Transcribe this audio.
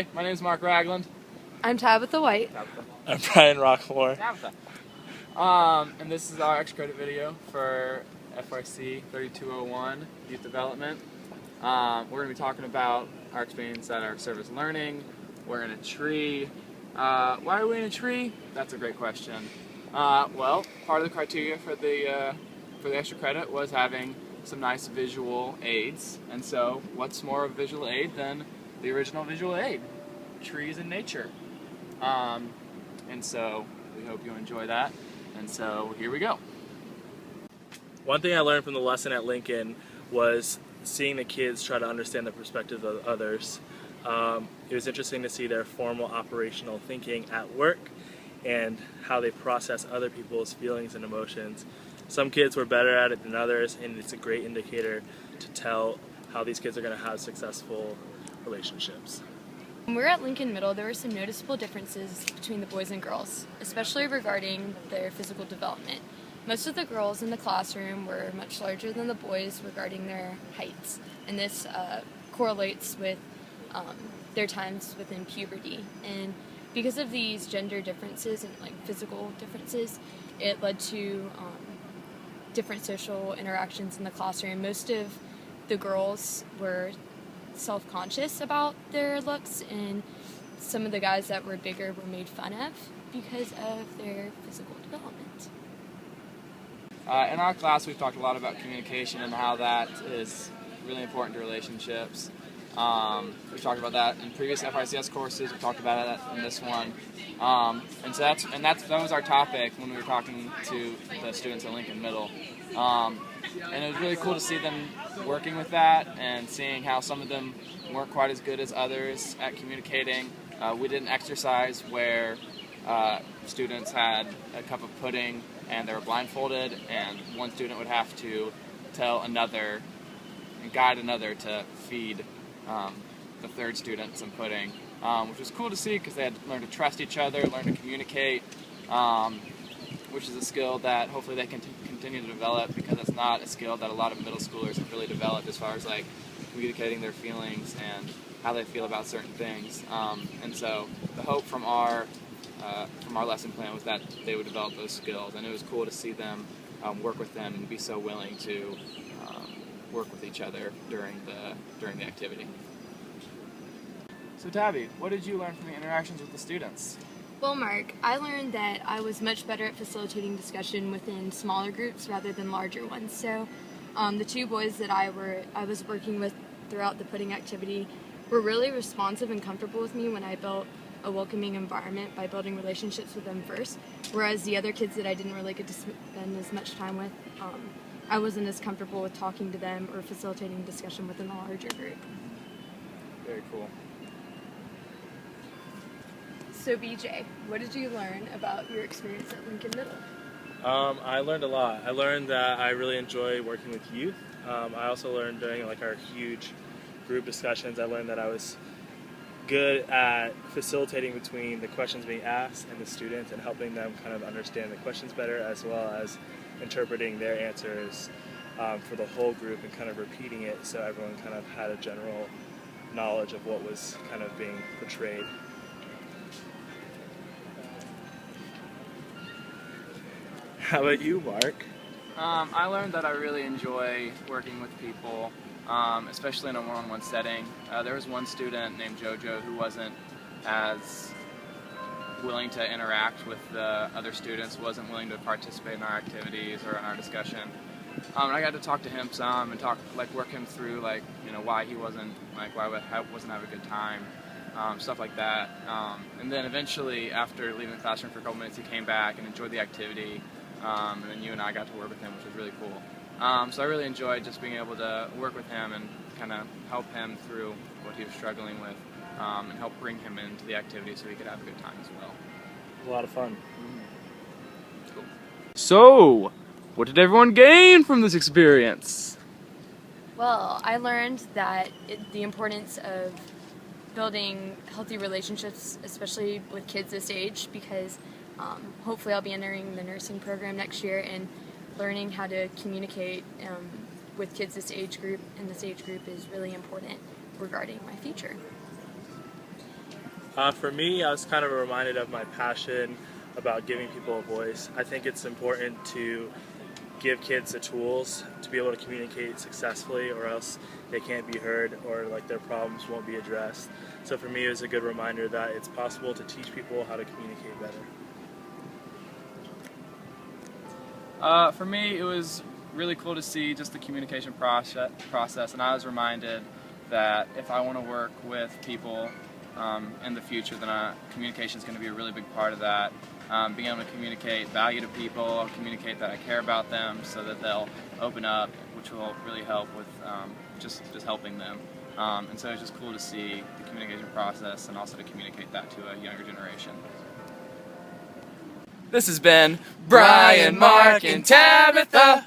Hey, my name is Mark Ragland. I'm Tabitha White. I'm Brian Rockmore. Tabitha. And this is our extra credit video for FYC3201 Youth Development. We're going to be talking about our experience at our service learning. We're in a tree. Why are we in a tree? That's a great question. Well, part of the criteria for the extra credit was having some nice visual aids. And so, what's more of a visual aid than the original visual aid? Trees and nature. And so, we hope you enjoy that. And so, here we go. One thing I learned from the lesson at Lincoln was seeing the kids try to understand the perspective of others. It was interesting to see their formal operational thinking at work and how they process other people's feelings and emotions. Some kids were better at it than others, and it's a great indicator to tell how these kids are going to have successful relationships. When we were at Lincoln Middle, there were some noticeable differences between the boys and girls, especially regarding their physical development. Most of the girls in the classroom were much larger than the boys regarding their heights, and this correlates with their times within puberty. And because of these gender differences and physical differences, it led to different social interactions in the classroom. Most of the girls were self-conscious about their looks, and some of the guys that were bigger were made fun of because of their physical development. In our class, we've talked a lot about communication and how that is really important to relationships. We've talked about that in previous FICS courses. We've talked about it in this one, and so that was our topic when we were talking to the students at Lincoln Middle. And it was really cool to see them working with that and seeing how some of them weren't quite as good as others at communicating. We did an exercise where students had a cup of pudding and they were blindfolded, and one student would have to tell another and guide another to feed the third student some pudding, which was cool to see because they had learned to trust each other, learn to communicate, which is a skill that hopefully they can continue to develop, because it's not a skill that a lot of middle schoolers have really developed as far as communicating their feelings and how they feel about certain things. And so the hope from our lesson plan was that they would develop those skills, and it was cool to see them work with them and be so willing to work with each other during the activity. So Tabby, what did you learn from the interactions with the students? Well, Mark, I learned that I was much better at facilitating discussion within smaller groups rather than larger ones. So the two boys that I was working with throughout the pudding activity were really responsive and comfortable with me when I built a welcoming environment by building relationships with them first, whereas the other kids that I didn't really get to spend as much time with, I wasn't as comfortable with talking to them or facilitating discussion within a larger group. Very cool. So BJ, what did you learn about your experience at Lincoln Middle? I learned a lot. I learned that I really enjoy working with youth. I also learned during our huge group discussions, I learned that I was good at facilitating between the questions being asked and the students, and helping them kind of understand the questions better, as well as interpreting their answers for the whole group and kind of repeating it so everyone kind of had a general knowledge of what was kind of being portrayed. How about you, Mark? I learned that I really enjoy working with people, especially in a one-on-one setting. There was one student named JoJo who wasn't as willing to interact with the other students, wasn't willing to participate in our activities or in our discussion. And I got to talk to him some and work him through why he wasn't why wasn't having a good time, stuff like that. And then eventually, after leaving the classroom for a couple minutes, he came back and enjoyed the activity. And then you and I got to work with him, which was really cool. So I really enjoyed just being able to work with him and kind of help him through what he was struggling with, and help bring him into the activity so he could have a good time as well. A lot of fun. Cool. So, what did everyone gain from this experience? Well, I learned that the importance of building healthy relationships, especially with kids this age, because hopefully I'll be entering the nursing program next year, and learning how to communicate with kids this age group is really important regarding my future. For me, I was kind of reminded of my passion about giving people a voice. I think it's important to give kids the tools to be able to communicate successfully, or else they can't be heard, or like their problems won't be addressed. So for me, it was a good reminder that it's possible to teach people how to communicate better. For me, it was really cool to see just the communication process, and I was reminded that if I want to work with people in the future, then communication is going to be a really big part of that. Being able to communicate value to people, communicate that I care about them, so that they'll open up, which will really help with just helping them. And so it's just cool to see the communication process and also to communicate that to a younger generation. This has been Brian, Mark, and Tabitha.